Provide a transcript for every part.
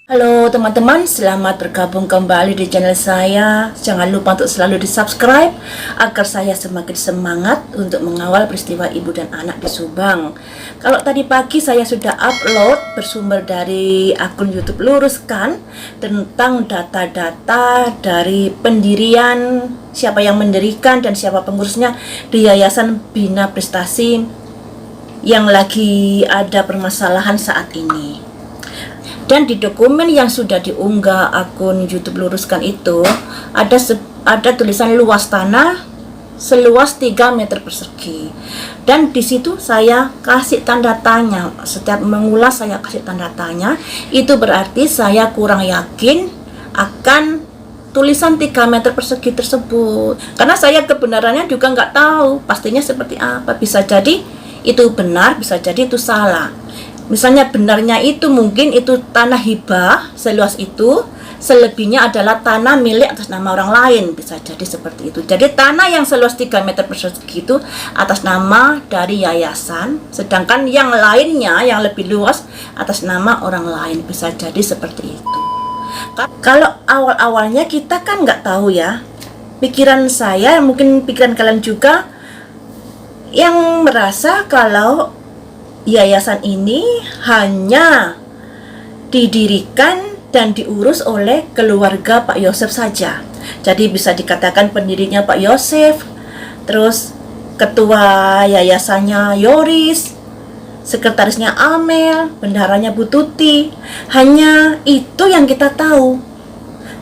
Halo teman-teman, selamat bergabung kembali di channel saya. Jangan lupa untuk selalu di-subscribe agar saya semakin semangat untuk mengawal peristiwa ibu dan anak di Subang. Kalau tadi pagi saya sudah upload bersumber dari akun YouTube Luruskan tentang data-data dari pendirian, siapa yang mendirikan dan siapa pengurusnya di Yayasan Bina Prestasi yang lagi ada permasalahan saat ini. Dan di dokumen yang sudah diunggah akun YouTube Luruskan itu ada tulisan luas tanah seluas 3 meter persegi. Dan di situ saya kasih tanda tanya. Setiap mengulas saya kasih tanda tanya. Itu berarti saya kurang yakin akan tulisan 3 meter persegi tersebut. Karena saya kebenarannya juga nggak tahu pastinya seperti apa. Bisa jadi itu benar, bisa jadi itu salah. Misalnya benarnya itu mungkin itu tanah hibah seluas itu, selebihnya adalah tanah milik atas nama orang lain, bisa jadi seperti itu. Jadi tanah yang seluas 3 meter persegi itu atas nama dari yayasan, sedangkan yang lainnya yang lebih luas atas nama orang lain, bisa jadi seperti itu. Kalau awal-awalnya kita kan nggak tahu ya, pikiran saya, mungkin pikiran kalian juga, yang merasa kalau yayasan ini hanya didirikan dan diurus oleh keluarga Pak Yosef saja. Jadi bisa dikatakan pendirinya Pak Yosef, terus ketua yayasannya Yoris, sekretarisnya Amel, bendaharanya Bu Tuti. Hanya itu yang kita tahu.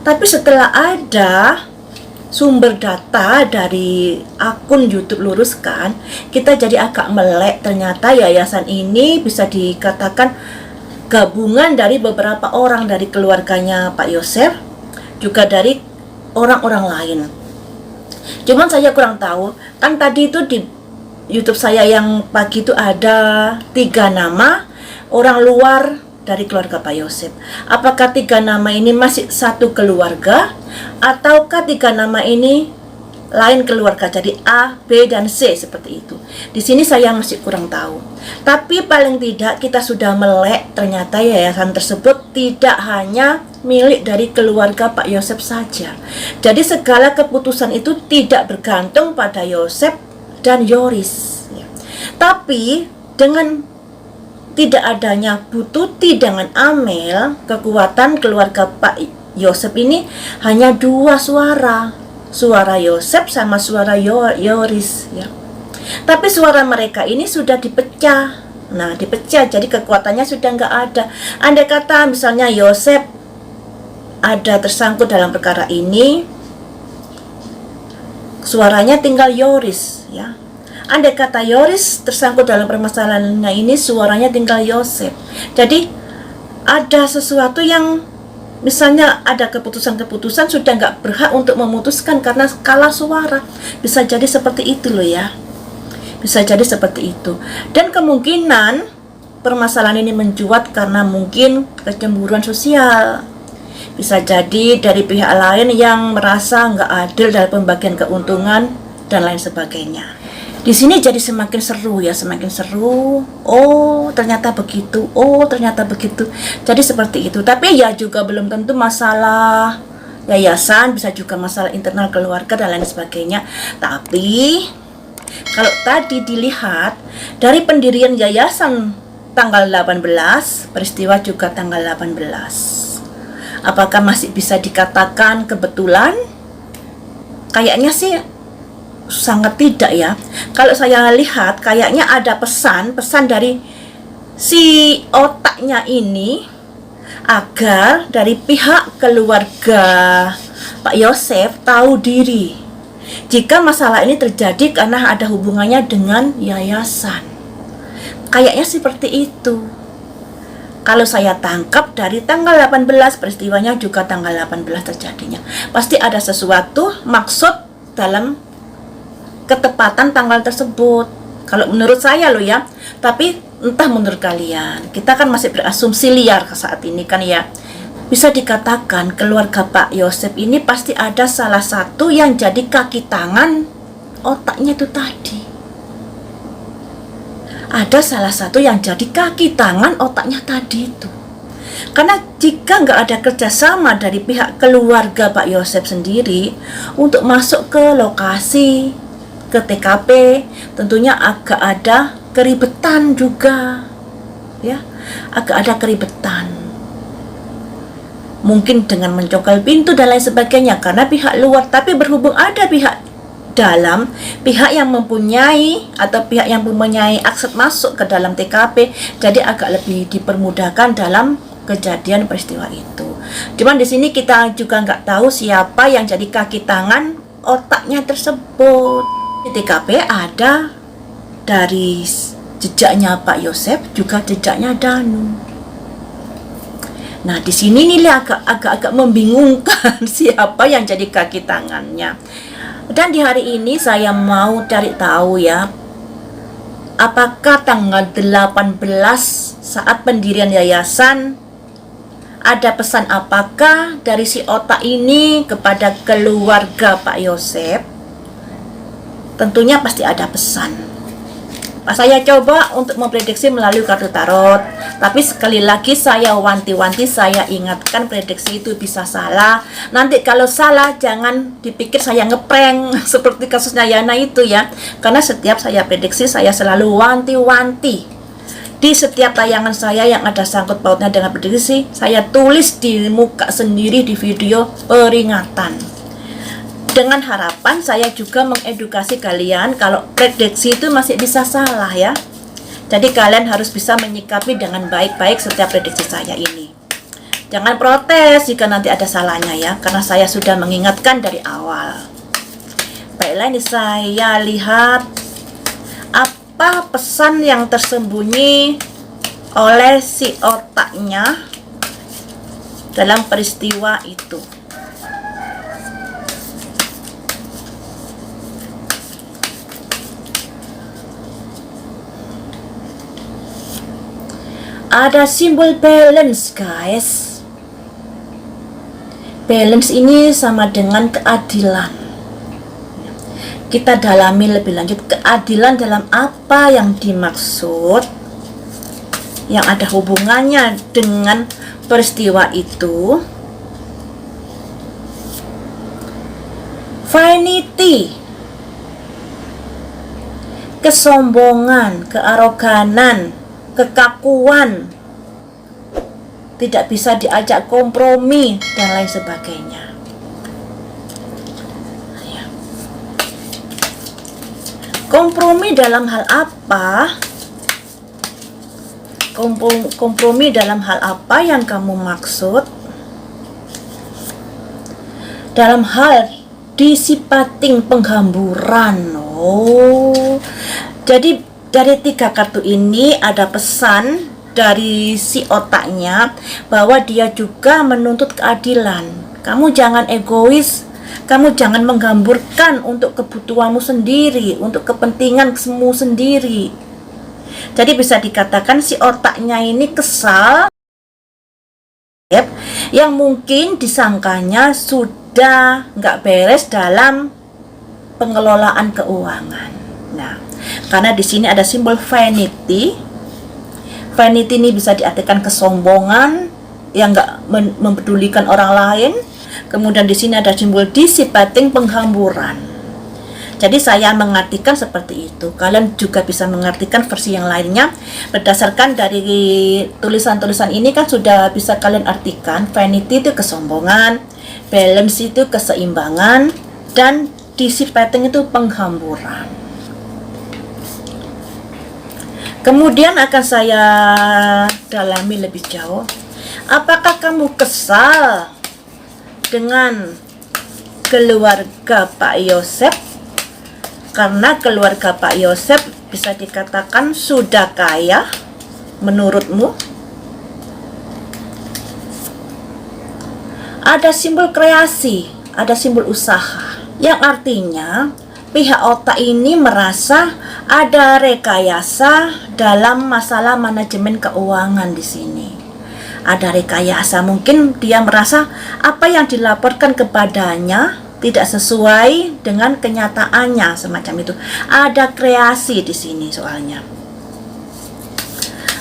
Tapi setelah ada sumber data dari akun YouTube Luruskan, kita jadi agak melek. Ternyata yayasan ini bisa dikatakan gabungan dari beberapa orang, dari keluarganya Pak Yosef, juga dari orang-orang lain. Cuman saya kurang tahu, kan tadi itu di YouTube saya yang pagi itu ada 3 nama orang luar dari keluarga Pak Yosef. Apakah 3 nama ini masih satu keluarga, ataukah 3 nama ini lain keluarga, jadi A, B, dan C seperti itu. Di sini saya masih kurang tahu. Tapi paling tidak kita sudah melek, ternyata yayasan tersebut tidak hanya milik dari keluarga Pak Yosef saja. Jadi segala keputusan itu tidak bergantung pada Yosef dan Yoris. Tapi dengan tidak adanya Bu Tuti dengan Amel, kekuatan keluarga Pak Yosef ini hanya 2 suara. Suara Yosef sama suara Yoris ya. Tapi suara mereka ini sudah dipecah. Nah, dipecah jadi kekuatannya sudah nggak ada. Andai kata misalnya Yosef ada tersangkut dalam perkara ini, suaranya tinggal Yoris ya. Andai kata Yoris tersangkut dalam permasalahannya ini, suaranya tinggal Yosef. Jadi ada sesuatu yang misalnya ada keputusan-keputusan sudah nggak berhak untuk memutuskan karena kalah suara. Bisa jadi seperti itu loh ya. Bisa jadi seperti itu. Dan kemungkinan permasalahan ini mencuat karena mungkin kecemburuan sosial. Bisa jadi dari pihak lain yang merasa nggak adil dalam pembagian keuntungan dan lain sebagainya. Di sini jadi semakin seru ya, semakin seru. Oh, ternyata begitu. Oh, ternyata begitu. Jadi seperti itu. Tapi ya juga belum tentu masalah yayasan, bisa juga masalah internal keluarga dan lain sebagainya. Tapi kalau tadi dilihat dari pendirian yayasan tanggal 18, peristiwa juga tanggal 18. Apakah masih bisa dikatakan kebetulan? Kayaknya sih sangat tidak ya. Kalau saya lihat kayaknya ada pesan dari si otaknya ini agar dari pihak keluarga Pak Yosef tahu diri jika masalah ini terjadi karena ada hubungannya dengan yayasan. Kayaknya seperti itu. Kalau saya tangkap dari tanggal 18, peristiwanya juga tanggal 18 terjadinya. Pasti ada sesuatu maksud dalam ketepatan tanggal tersebut. Kalau menurut saya loh ya. Tapi entah menurut kalian. Kita kan masih berasumsi liar saat ini kan ya. Bisa dikatakan keluarga Pak Yosef ini pasti ada salah satu yang jadi kaki tangan otaknya itu tadi. Ada salah satu yang jadi kaki tangan otaknya tadi itu. Karena jika nggak ada kerjasama dari pihak keluarga Pak Yosep sendiri untuk masuk ke lokasi, ke TKP, tentunya agak ada keribetan juga, ya, agak ada keribetan. Mungkin dengan mencongkel pintu dan lain sebagainya karena pihak luar, tapi berhubung ada pihak dalam, pihak yang mempunyai atau pihak yang mempunyai akses masuk ke dalam TKP, jadi agak lebih dipermudahkan dalam kejadian peristiwa itu. Cuman di sini kita juga nggak tahu siapa yang jadi kaki tangan otaknya tersebut. Di TKP ada dari jejaknya Pak Yosep, juga jejaknya Danu. Nah, di sini nih agak membingungkan siapa yang jadi kaki tangannya. Dan di hari ini saya mau cari tahu ya, apakah tanggal 18 saat pendirian yayasan ada pesan apakah dari si otak ini kepada keluarga Pak Yosep? Tentunya pasti ada pesan. Saya coba untuk memprediksi melalui kartu tarot, tapi sekali lagi saya wanti-wanti, saya ingatkan prediksi itu bisa salah. Nanti kalau salah jangan dipikir saya ngeprank seperti kasusnya Yana itu ya, karena setiap saya prediksi saya selalu wanti-wanti. Di setiap tayangan saya yang ada sangkut pautnya dengan prediksi, saya tulis di muka sendiri di video peringatan. Dengan harapan saya juga mengedukasi kalian kalau prediksi itu masih bisa salah ya. Jadi kalian harus bisa menyikapi dengan baik-baik setiap prediksi saya ini. Jangan protes jika nanti ada salahnya ya, karena saya sudah mengingatkan dari awal. Baiklah, ini saya lihat apa pesan yang tersembunyi oleh si otaknya dalam peristiwa itu. Ada simbol balance, guys. Balance ini sama dengan keadilan. Kita dalami lebih lanjut keadilan dalam apa yang dimaksud, yang ada hubungannya dengan peristiwa itu. Vanity, kesombongan, kearoganan, kekakuan, tidak bisa diajak kompromi dan lain sebagainya. Kompromi dalam hal apa? Kompromi dalam hal apa yang kamu maksud? Dalam hal disipating penghamburan. Oh, jadi dari 3 kartu ini ada pesan dari si otaknya bahwa dia juga menuntut keadilan. Kamu jangan egois, kamu jangan menghamburkan untuk kebutuhanmu sendiri, untuk kepentinganmu sendiri. Jadi bisa dikatakan si otaknya ini kesal, yang mungkin disangkanya sudah nggak beres dalam pengelolaan keuangan. Nah, karena di sini ada simbol vanity. Vanity ini bisa diartikan kesombongan yang nggak mempedulikan orang lain. Kemudian di sini ada simbol dissipating, penghamburan. Jadi saya mengartikan seperti itu. Kalian juga bisa mengartikan versi yang lainnya. Berdasarkan dari tulisan-tulisan ini kan sudah bisa kalian artikan. Vanity itu kesombongan, balance itu keseimbangan, dan dissipating itu penghamburan. Kemudian akan saya dalami lebih jauh. Apakah kamu kesal dengan keluarga Pak Yosep? Karena keluarga Pak Yosep bisa dikatakan sudah kaya menurutmu? Ada simbol kreasi, ada simbol usaha, yang artinya pihak otak ini merasa ada rekayasa dalam masalah manajemen keuangan di sini. Ada rekayasa, mungkin dia merasa apa yang dilaporkan kepadanya tidak sesuai dengan kenyataannya, semacam itu. Ada kreasi di sini soalnya.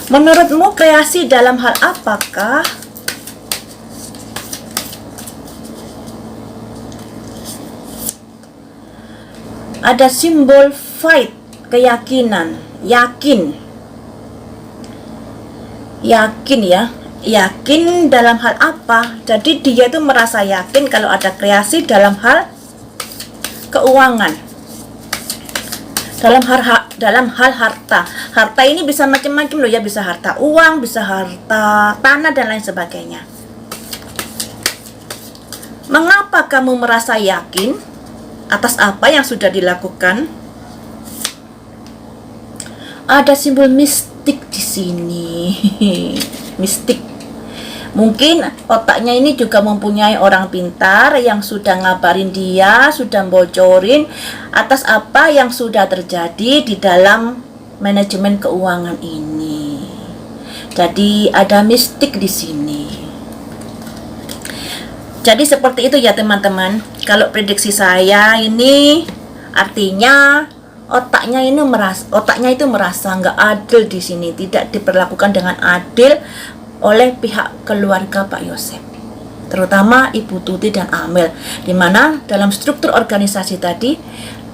Menurutmu kreasi dalam hal apakah? Ada simbol fight, keyakinan, yakin ya, yakin dalam hal apa? Jadi dia itu merasa yakin kalau ada kreasi dalam hal keuangan, dalam hal harta. Harta ini bisa macam-macam loh ya, bisa harta uang, bisa harta tanah dan lain sebagainya. Mengapa kamu merasa yakin atas apa yang sudah dilakukan? Ada simbol mistik di sini. Mistik. Mungkin otaknya ini juga mempunyai orang pintar yang sudah ngabarin dia, sudah bocorin atas apa yang sudah terjadi di dalam manajemen keuangan ini. Jadi ada mistik di sini. Jadi seperti itu ya teman-teman. Kalau prediksi saya ini artinya otaknya itu merasa nggak adil di sini, tidak diperlakukan dengan adil oleh pihak keluarga Pak Yosef, terutama Ibu Tuti dan Amel, di mana dalam struktur organisasi tadi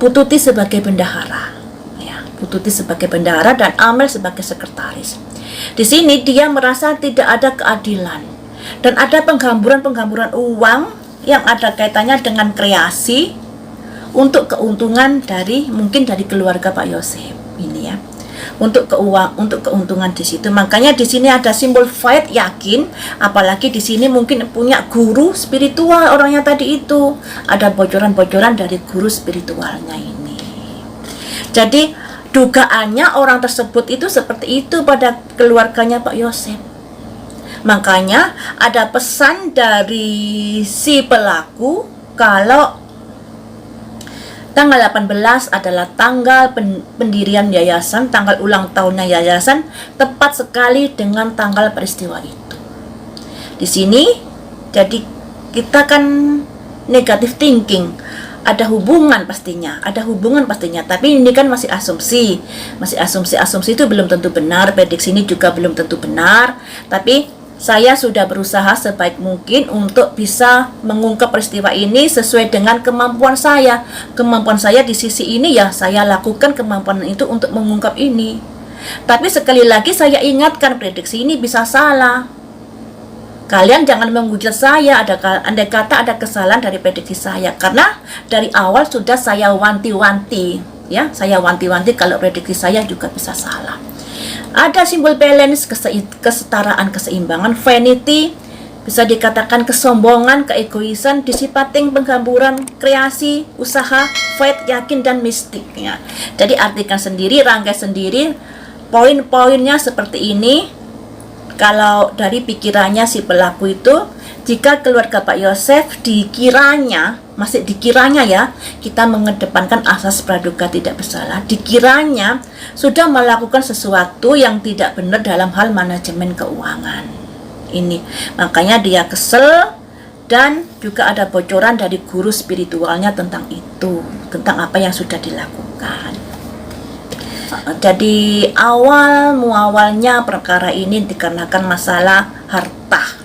Bu Tuti sebagai bendahara, ya, Bu Tuti sebagai bendahara dan Amel sebagai sekretaris. Di sini dia merasa tidak ada keadilan dan ada penghamburan uang yang ada kaitannya dengan kreasi untuk keuntungan mungkin dari keluarga Pak Yosef ini ya, untuk keuntungan di situ. Makanya di sini ada simbol fight, yakin, apalagi di sini mungkin punya guru spiritual orangnya tadi itu, ada bocoran-bocoran dari guru spiritualnya ini. Jadi dugaannya orang tersebut itu seperti itu pada keluarganya Pak Yosef. Makanya ada pesan dari si pelaku kalau tanggal 18 adalah tanggal pendirian yayasan, tanggal ulang tahunnya yayasan, tepat sekali dengan tanggal peristiwa itu. Di sini, jadi kita kan negative thinking, ada hubungan pastinya, tapi ini kan masih asumsi itu belum tentu benar, prediksi ini juga belum tentu benar, tapi saya sudah berusaha sebaik mungkin untuk bisa mengungkap peristiwa ini sesuai dengan kemampuan saya. Kemampuan saya di sisi ini ya saya lakukan kemampuan itu untuk mengungkap ini. Tapi sekali lagi saya ingatkan, prediksi ini bisa salah. Kalian jangan menghujat saya andai kata ada kesalahan dari prediksi saya, karena dari awal sudah saya wanti-wanti ya, saya wanti-wanti kalau prediksi saya juga bisa salah. Ada simbol balance, kesetaraan, keseimbangan, vanity, bisa dikatakan kesombongan, keegoisan, dissipating, penghamburan, kreasi, usaha, fight, yakin, dan mistik ya. Jadi artikan sendiri, rangkai sendiri, poin-poinnya seperti ini. Kalau dari pikirannya si pelaku itu, jika keluarga Pak Yosef masih dikiranya ya, kita mengedepankan asas praduga tidak bersalah, dikiranya sudah melakukan sesuatu yang tidak benar dalam hal manajemen keuangan ini. Makanya dia kesel dan juga ada bocoran dari guru spiritualnya tentang itu, tentang apa yang sudah dilakukan. Jadi awalnya perkara ini dikarenakan masalah harta.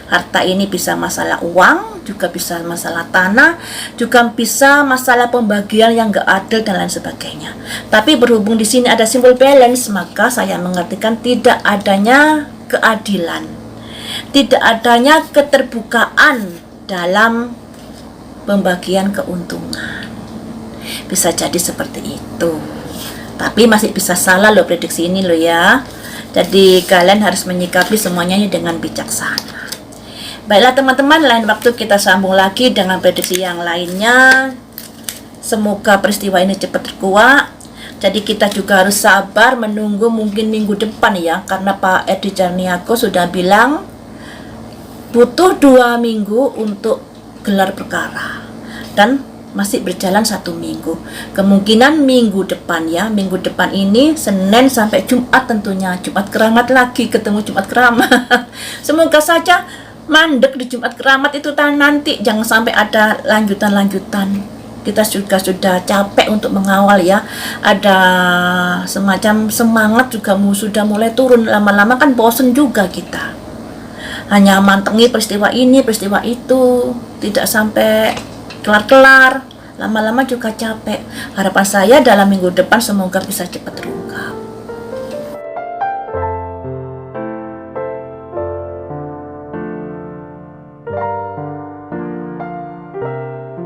Harta ini bisa masalah uang, juga bisa masalah tanah, juga bisa masalah pembagian yang gak adil dan lain sebagainya. Tapi berhubung di sini ada simbol balance, maka saya mengartikan tidak adanya keadilan, tidak adanya keterbukaan dalam pembagian keuntungan. Bisa jadi seperti itu. Tapi masih bisa salah loh prediksi ini loh ya. Jadi kalian harus menyikapi semuanya dengan bijaksana. Baiklah teman-teman, lain waktu kita sambung lagi dengan prediksi yang lainnya. Semoga peristiwa ini cepat terkuak. Jadi kita juga harus sabar menunggu mungkin minggu depan ya, karena Pak Edi Jarniago sudah bilang butuh 2 minggu untuk gelar perkara dan masih berjalan 1 minggu. Kemungkinan minggu depan ya, minggu depan ini Senin sampai Jumat tentunya. Jumat Keramat lagi, ketemu Jumat Keramat. Semoga saja mandek di Jumat Keramat itu nanti, jangan sampai ada lanjutan-lanjutan. Kita juga sudah capek untuk mengawal ya. Ada semacam semangat juga sudah mulai turun. Lama-lama kan bosen juga kita. Hanya mantengi peristiwa ini, peristiwa itu, tidak sampai kelar-kelar. lama-lama juga capek. Harapan saya dalam minggu depan semoga bisa cepat terungkap.